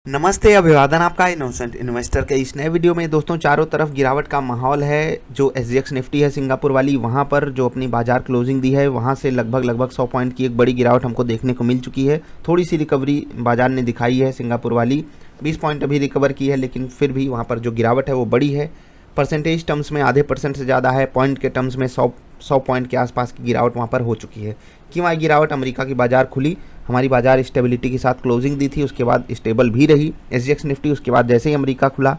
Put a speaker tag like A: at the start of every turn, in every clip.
A: नमस्ते, अभिवादन आपका इनोसेंट इन्वेस्टर के इस नए वीडियो में। दोस्तों, चारों तरफ गिरावट का माहौल है। जो एसजीएक्स निफ्टी है सिंगापुर वाली, वहां पर जो अपनी बाजार क्लोजिंग दी है वहां से लगभग 100 पॉइंट की एक बड़ी गिरावट हमको देखने को मिल चुकी है। थोड़ी सी रिकवरी बाजार ने दिखाई है। सिंगापुर वाली 20 पॉइंट अभी रिकवर की है, लेकिन फिर भी वहाँ पर जो गिरावट है वो बड़ी है। परसेंटेज टर्म्स में आधे % से ज़्यादा है। पॉइंट के टर्म्स में 100 पॉइंट के आसपास की गिरावट वहाँ पर हो चुकी है। क्यों आई गिरावट? अमेरिका की बाजार खुली, हमारी बाजार स्टेबिलिटी के साथ क्लोजिंग दी थी, उसके बाद स्टेबल भी रही एसजीएक्स निफ्टी। उसके बाद जैसे ही अमेरिका खुला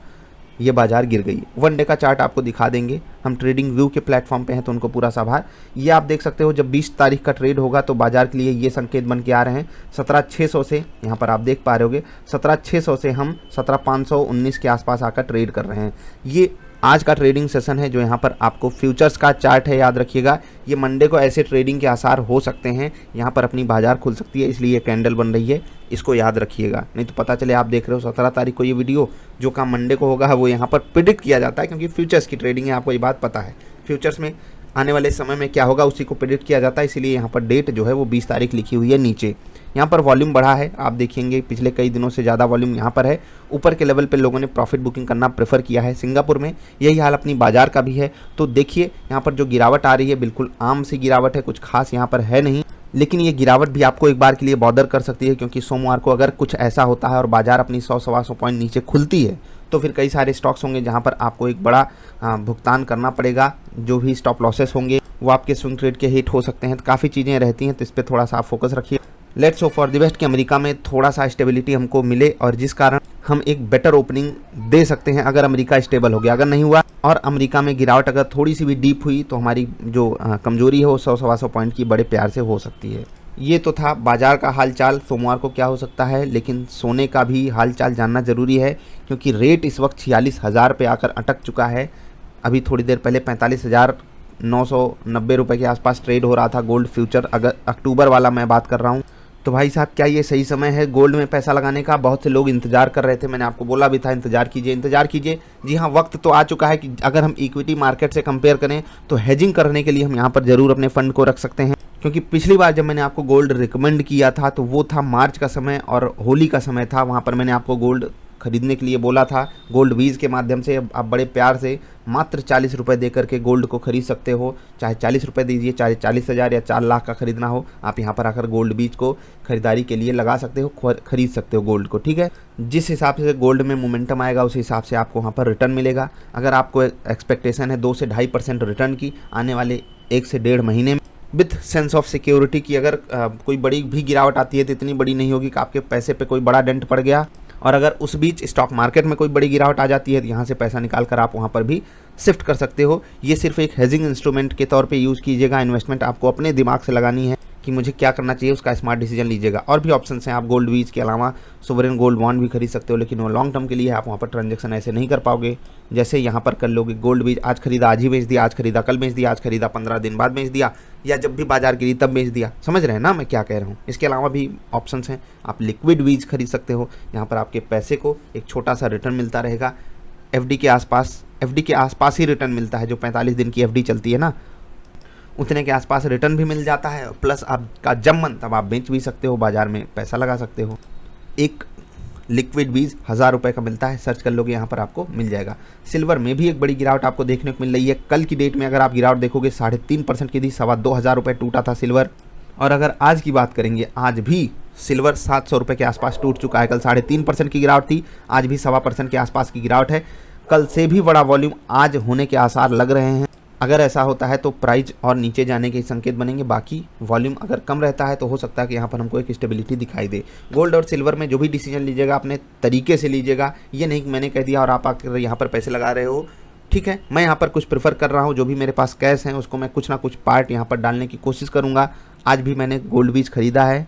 A: ये बाजार गिर गई। वन डे का चार्ट आपको दिखा देंगे, हम ट्रेडिंग व्यू के प्लेटफॉर्म पे हैं तो उनको पूरा साभार। ये आप देख सकते हो, जब 20 तारीख का ट्रेड होगा तो बाजार के लिए ये संकेत बन के आ रहे हैं। 17,600 से यहाँ पर आप देख पा रहे होगे, 17,600 से हम 17,519 के आसपास आकर ट्रेड कर रहे हैं। ये आज का ट्रेडिंग सेशन है जो यहाँ पर आपको फ्यूचर्स का चार्ट है, याद रखिएगा। ये मंडे को ऐसे ट्रेडिंग के आसार हो सकते हैं, यहाँ पर अपनी बाजार खुल सकती है, इसलिए ये कैंडल बन रही है, इसको याद रखिएगा। नहीं तो पता चले आप देख रहे हो 17 तारीख को ये वीडियो, जो काम मंडे को होगा वो यहाँ पर प्रिडिक्ट किया जाता है, क्योंकि फ्यूचर्स की ट्रेडिंग है, आपको ये बात पता है। फ्यूचर्स में आने वाले समय में क्या होगा उसी को प्रिडिक्ट किया जाता है, इसीलिए यहाँ पर डेट जो है वो 20 तारीख लिखी हुई है नीचे। यहाँ पर वॉल्यूम बढ़ा है, आप देखेंगे पिछले कई दिनों से ज़्यादा वॉल्यूम यहाँ पर है। ऊपर के लेवल पे लोगों ने प्रॉफिट बुकिंग करना प्रेफर किया है। सिंगापुर में यही हाल अपनी बाजार का भी है। तो देखिए यहाँ पर जो गिरावट आ रही है बिल्कुल आम सी गिरावट है, कुछ खास यहाँ पर है नहीं, लेकिन ये गिरावट भी आपको एक बार के लिए बॉदर कर सकती है, क्योंकि सोमवार को अगर कुछ ऐसा होता है और बाजार अपनी 100-125 पॉइंट नीचे खुलती है तो फिर कई सारे स्टॉक्स होंगे जहाँ पर आपको एक बड़ा भुगतान करना पड़ेगा। जो भी स्टॉप लॉसेस होंगे वो आपके स्विंग ट्रेड के हिट हो सकते हैं। तो काफ़ी चीज़ें रहती हैं, तो इस पर थोड़ा सा आप फोकस रखिए। Let's hope for the best कि अमेरिका में थोड़ा सा स्टेबिलिटी हमको मिले और जिस कारण हम एक बेटर ओपनिंग दे सकते हैं अगर अमेरिका स्टेबल हो गया। अगर नहीं हुआ और अमेरिका में गिरावट अगर थोड़ी सी भी डीप हुई तो हमारी जो कमजोरी है वो 100-125 पॉइंट की बड़े प्यार से हो सकती है। ये तो था बाजार का हालचाल, सोमवार को क्या हो सकता है, लेकिन सोने का भी हालचाल जानना ज़रूरी है, क्योंकि रेट इस वक्त 46,000 पे आकर अटक चुका है। अभी थोड़ी देर पहले 45,990 रुपये के आसपास ट्रेड हो रहा था गोल्ड फ्यूचर, अगर अक्टूबर वाला मैं बात कर रहा हूँ। तो भाई साहब, क्या ये सही समय है गोल्ड में पैसा लगाने का? बहुत से लोग इंतजार कर रहे थे, मैंने आपको बोला भी था इंतजार कीजिए इंतजार कीजिए। जी हाँ, वक्त तो आ चुका है कि अगर हम इक्विटी मार्केट से कंपेयर करें तो हेजिंग करने के लिए हम यहाँ पर ज़रूर अपने फंड को रख सकते हैं। क्योंकि पिछली बार जब मैंने आपको गोल्ड रिकमेंड किया था तो वो था मार्च का समय और होली का समय था। वहाँ पर मैंने आपको गोल्ड खरीदने के लिए बोला था। गोल्ड वीज के माध्यम से आप बड़े प्यार से मात्र 40 रुपये दे करके गोल्ड को खरीद सकते हो। चाहे 40 रुपये दीजिए, चाहे 40,000 या 4 लाख का खरीदना हो, आप यहाँ पर आकर गोल्ड बीज को खरीदारी के लिए लगा सकते हो, खरीद सकते हो गोल्ड को। ठीक है, जिस हिसाब से गोल्ड में मोमेंटम आएगा उस हिसाब से आपको वहाँ पर रिटर्न मिलेगा। अगर आपको एक्सपेक्टेशन है 2 से 2.5% रिटर्न की आने वाले 1 से 1.5 महीने में, विथ सेंस ऑफ सिक्योरिटी की, अगर कोई बड़ी भी गिरावट आती है तो इतनी बड़ी नहीं होगी कि आपके पैसे पे कोई बड़ा डेंट पड़ गया, और अगर उस बीच स्टॉक मार्केट में कोई बड़ी गिरावट आ जाती है तो यहाँ से पैसा निकाल कर आप वहाँ पर भी शिफ्ट कर सकते हो। ये सिर्फ एक हेजिंग इंस्ट्रूमेंट के तौर पे यूज़ कीजिएगा। इन्वेस्टमेंट आपको अपने दिमाग से लगानी है कि मुझे क्या करना चाहिए, उसका स्मार्ट डिसीजन लीजिएगा। और भी ऑप्शंस हैं, आप गोल्ड बीज के अलावा सोवरेन गोल्ड बॉन्ड भी खरीद सकते हो, लेकिन वो लॉन्ग टर्म के लिए, आप वहाँ पर ट्रांजेक्शन ऐसे नहीं कर पाओगे जैसे यहाँ पर कर लोगे। गोल्ड बीज आज खरीदा आज ही बेच दिया, आज खरीदा कल बेच दिया, आज खरीदा 15 दिन बाद बेच दिया, या जब भी बाजार गिरी तब बेच दिया। समझ रहे हैं ना मैं क्या कह रहा हूँ? इसके अलावा भी ऑप्शंस हैं, आप लिक्विड बीज खरीद सकते हो, यहाँ पर आपके पैसे को एक छोटा सा रिटर्न मिलता रहेगा। एफडी के आसपास ही रिटर्न मिलता है। जो 45 दिन की एफडी चलती है ना, उतने के आसपास रिटर्न भी मिल जाता है, प्लस आपका जब मन तब आप बेच भी सकते हो, बाजार में पैसा लगा सकते हो। एक लिक्विड बीज 1000 रुपये का मिलता है, सर्च कर लोगे यहाँ पर आपको मिल जाएगा। सिल्वर में भी एक बड़ी गिरावट आपको देखने को मिल रही है। कल की डेट में अगर आप गिरावट देखोगे 3.5% की थी, 2,200 रुपये टूटा था सिल्वर। और अगर आज की बात करेंगे, आज भी सिल्वर 700 रुपये के आसपास टूट चुका है। कल 3.5% की गिरावट थी, आज भी 1.25% के आसपास की गिरावट है। कल से भी बड़ा वॉल्यूम आज होने के आसार लग रहे हैं। अगर ऐसा होता है तो प्राइस और नीचे जाने के संकेत बनेंगे। बाकी वॉल्यूम अगर कम रहता है तो हो सकता है कि यहाँ पर हमको एक स्टेबिलिटी दिखाई दे। गोल्ड और सिल्वर में जो भी डिसीजन लीजिएगा अपने तरीके से लीजिएगा। ये नहीं कि मैंने कह दिया और आप आकर यहाँ पर पैसे लगा रहे हो। ठीक है, मैं यहाँ पर कुछ प्रेफर कर रहा हूँ, जो भी मेरे पास कैश है उसको मैं कुछ ना कुछ पार्ट यहाँ पर डालने की कोशिश करूँगा। आज भी मैंने गोल्ड बीज खरीदा है।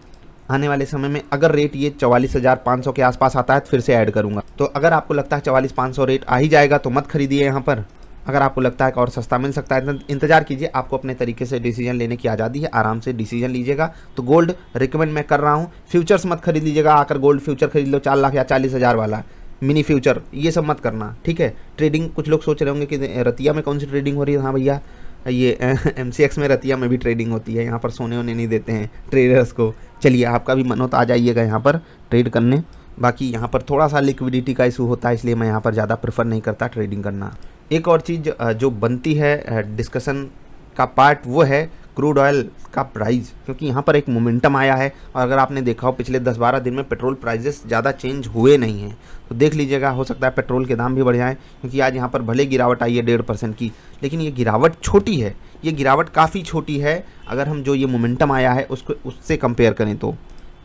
A: आने वाले समय में अगर रेट ये 44,500 के आसपास आता है तो फिर से ऐड करूँगा। तो अगर आपको लगता है 44,500 रेट आ ही जाएगा तो मत खरीदिए यहाँ पर। अगर आपको लगता है कि और सस्ता मिल सकता है तो इंतजार कीजिए। आपको अपने तरीके से डिसीजन लेने की आज़ादी है, आराम से डिसीजन लीजिएगा। तो गोल्ड रिकमेंड मैं कर रहा हूँ। फ्यूचर्स मत खरीद लीजिएगा, आकर गोल्ड फ्यूचर खरीद लो 4 लाख या 40,000 वाला मिनी फ्यूचर, ये सब मत करना। ठीक है, ट्रेडिंग कुछ लोग सोच रहे होंगे कि रतिया में कौन सी ट्रेडिंग हो रही है। हाँ भैया, ये MCX में रतिया में भी ट्रेडिंग होती है। यहाँ पर सोने होने नहीं देते हैं ट्रेडर्स को। चलिए, आपका भी मन हो तो आ जाइएगा यहाँ पर ट्रेड करने। बाकी यहाँ पर थोड़ा सा लिक्विडिटी का इशू होता है, इसलिए मैं यहाँ पर ज़्यादा प्रेफर नहीं करता ट्रेडिंग करना। एक और चीज़ जो बनती है डिस्कशन का पार्ट, वो है क्रूड ऑयल का प्राइस, क्योंकि यहाँ पर एक मोमेंटम आया है। और अगर आपने देखा हो पिछले 10-12 दिन में पेट्रोल प्राइजेस ज़्यादा चेंज हुए नहीं हैं, तो देख लीजिएगा, हो सकता है पेट्रोल के दाम भी बढ़ जाएँ, क्योंकि आज यहाँ पर भले गिरावट आई है 1.5% की, लेकिन ये गिरावट छोटी है, ये गिरावट काफ़ी छोटी है अगर हम जो ये मोमेंटम आया है उससे कंपेयर करें तो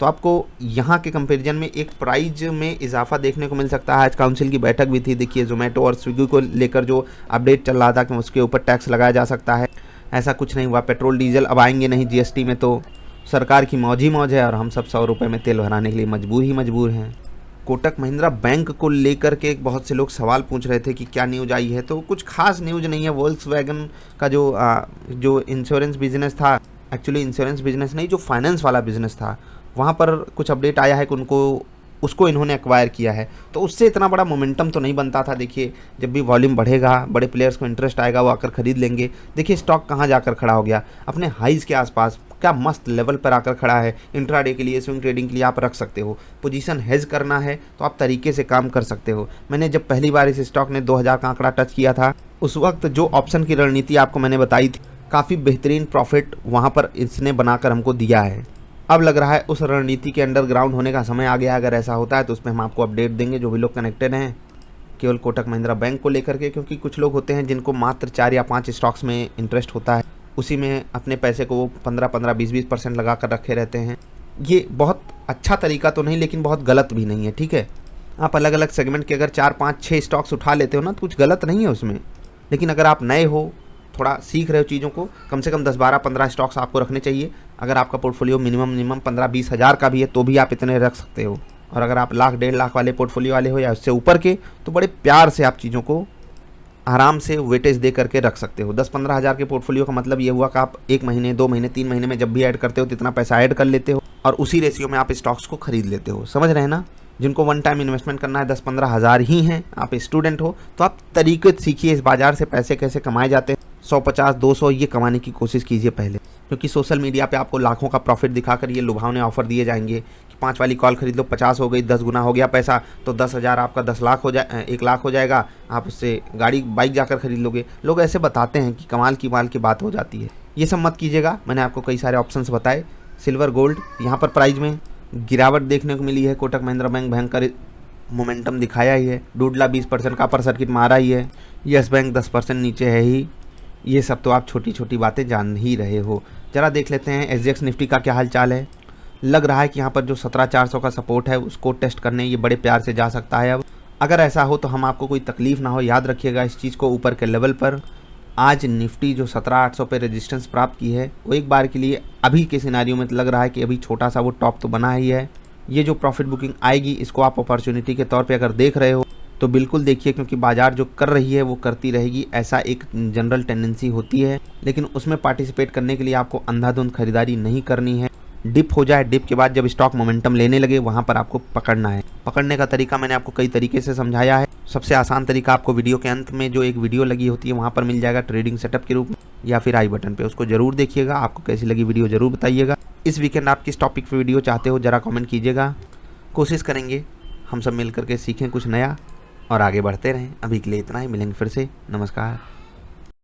A: आपको यहाँ के कंपैरिजन में एक प्राइस में इजाफा देखने को मिल सकता है। आज काउंसिल की बैठक भी थी, देखिए जोमेटो और स्विगी को लेकर जो अपडेट चल रहा था कि उसके ऊपर टैक्स लगाया जा सकता है, ऐसा कुछ नहीं हुआ। पेट्रोल डीजल अब आएंगे नहीं जीएसटी में, तो सरकार की मौज ही मौज है और हम सब 100 रुपये में तेल भराने के लिए मजबूर हैं। कोटक महिंद्रा बैंक को लेकर के बहुत से लोग सवाल पूछ रहे थे कि क्या न्यूज़ आई है, तो कुछ खास न्यूज़ नहीं है। वोल्क्सवैगन का जो इंश्योरेंस बिजनेस था, एक्चुअली इंश्योरेंस बिजनेस नहीं, जो फाइनेंस वाला बिजनेस था, वहाँ पर कुछ अपडेट आया है कि उसको इन्होंने एक्वायर किया है, तो उससे इतना बड़ा मोमेंटम तो नहीं बनता था। देखिए जब भी वॉल्यूम बढ़ेगा, बड़े प्लेयर्स को इंटरेस्ट आएगा, वो आकर खरीद लेंगे। देखिए स्टॉक कहाँ जाकर खड़ा हो गया, अपने हाइज़ के आसपास, क्या मस्त लेवल पर आकर खड़ा है। इंट्राडे के लिए, स्विंग ट्रेडिंग के लिए आप रख सकते हो। पोजीशन हेज करना है तो आप तरीके से काम कर सकते हो। मैंने जब पहली बार इस स्टॉक ने 2000 का आंकड़ा टच किया था, उस वक्त जो ऑप्शन की रणनीति आपको मैंने बताई थी, काफ़ी बेहतरीन प्रॉफिट वहाँ पर इसने बनाकर हमको दिया है। अब लग रहा है उस रणनीति के अंडरग्राउंड होने का समय आ गया। अगर ऐसा होता है तो उसमें हम आपको अपडेट देंगे, जो भी लोग कनेक्टेड हैं केवल कोटक महिंद्रा बैंक को लेकर के, क्योंकि कुछ लोग होते हैं जिनको मात्र 4 या 5 स्टॉक्स में इंटरेस्ट होता है, उसी में अपने पैसे को वो 15-15, 20-20% लगा कर रखे रहते हैं। ये बहुत अच्छा तरीका तो नहीं, लेकिन बहुत गलत भी नहीं है, ठीक है। आप अलग अलग सेगमेंट के अगर 4, 5, 6 स्टॉक्स उठा लेते हो ना, तो कुछ गलत नहीं है उसमें। लेकिन अगर आप नए हो, थोड़ा सीख रहे हो चीज़ों को, कम से कम 10, 12, 15 स्टॉक्स आपको रखने चाहिए। अगर आपका पोर्टफोलियो मिनिमम 15-20 हज़ार का भी है तो भी आप इतने रख सकते हो। और अगर आप 1,00,000, 1.5 लाख वाले पोर्टफोलियो वाले हो या उससे ऊपर के, तो बड़े प्यार से आप चीज़ों को आराम से वेटेज दे करके रख सकते हो। 10-15 हज़ार के पोर्टफोलियो का मतलब ये हुआ कि आप 1 महीने, 2 महीने, 3 महीने में जब भी ऐड करते हो तो इतना पैसा ऐड कर लेते हो और उसी रेशियो में आप स्टॉक्स को खरीद लेते हो। समझ रहे हैं ना। जिनको वन टाइम इन्वेस्टमेंट करना है 10-15 हज़ार ही हैं, आप स्टूडेंट हो, तो आप तरीके सीखिए इस बाज़ार से पैसे कैसे कमाए जाते हैं। 100-50-200 ये कमाने की कोशिश कीजिए पहले, क्योंकि सोशल मीडिया पे आपको लाखों का प्रॉफिट दिखाकर ये लुभावने ऑफर दिए जाएंगे कि 5 वाली कॉल खरीद लो, 50 हो गई, 10 गुना हो गया पैसा, तो 10,000 आपका 10 लाख हो जाए, 1 लाख हो जाएगा, आप उससे बाइक जाकर खरीद लोगे। लोग ऐसे बताते हैं कि कमाल की बात हो जाती है। ये सब मत कीजिएगा। मैंने आपको कई सारे ऑप्शंस बताए। सिल्वर गोल्ड, यहाँ पर प्राइस में गिरावट देखने को मिली है। कोटक महिंद्रा बैंक भयंकर मोमेंटम दिखाया ही है। डूडला 20% का अपर सर्किट मारा ही है। यस बैंक 10% नीचे है ही। ये सब तो आप छोटी छोटी बातें जान ही रहे हो। ज़रा देख लेते हैं एसजीएक्स निफ्टी का क्या हाल चाल है। लग रहा है कि यहाँ पर जो 17,400 का सपोर्ट है उसको टेस्ट करने ये बड़े प्यार से जा सकता है। अब अगर ऐसा हो तो हम आपको कोई तकलीफ़ ना हो, याद रखिएगा इस चीज़ को। ऊपर के लेवल पर आज निफ्टी जो 17,800 पे रेजिस्टेंस प्राप्त की है, वो एक बार के लिए अभी के सिनारियो में लग रहा है कि अभी छोटा सा वो टॉप तो बना ही है। ये जो प्रॉफिट बुकिंग आएगी, इसको आप अपॉर्चुनिटी के तौर पे अगर देख रहे हो तो बिल्कुल देखिए, क्योंकि बाजार जो कर रही है वो करती रहेगी, ऐसा एक जनरल टेंडेंसी होती है। लेकिन उसमें पार्टिसिपेट करने के लिए आपको अंधाधुंध खरीदारी नहीं करनी है। डिप हो जाए, डिप के बाद जब स्टॉक मोमेंटम लेने लगे, वहाँ पर आपको पकड़ना है। पकड़ने का तरीका मैंने आपको कई तरीके से समझाया है। सबसे आसान तरीका आपको वीडियो के अंत में जो एक वीडियो लगी होती है वहाँ पर मिल जाएगा, ट्रेडिंग सेटअप के रूप में, या फिर आई बटन पे। उसको जरूर देखिएगा। आपको कैसी लगी वीडियो जरूर बताइएगा। इस वीकेंड आप किस टॉपिक पे वीडियो चाहते हो ज़रा कमेंट कीजिएगा। कोशिश करेंगे हम सब मिल करके सीखें कुछ नया और आगे बढ़ते रहें। अभी के लिए इतना ही, मिलेंगे फिर से। नमस्कार।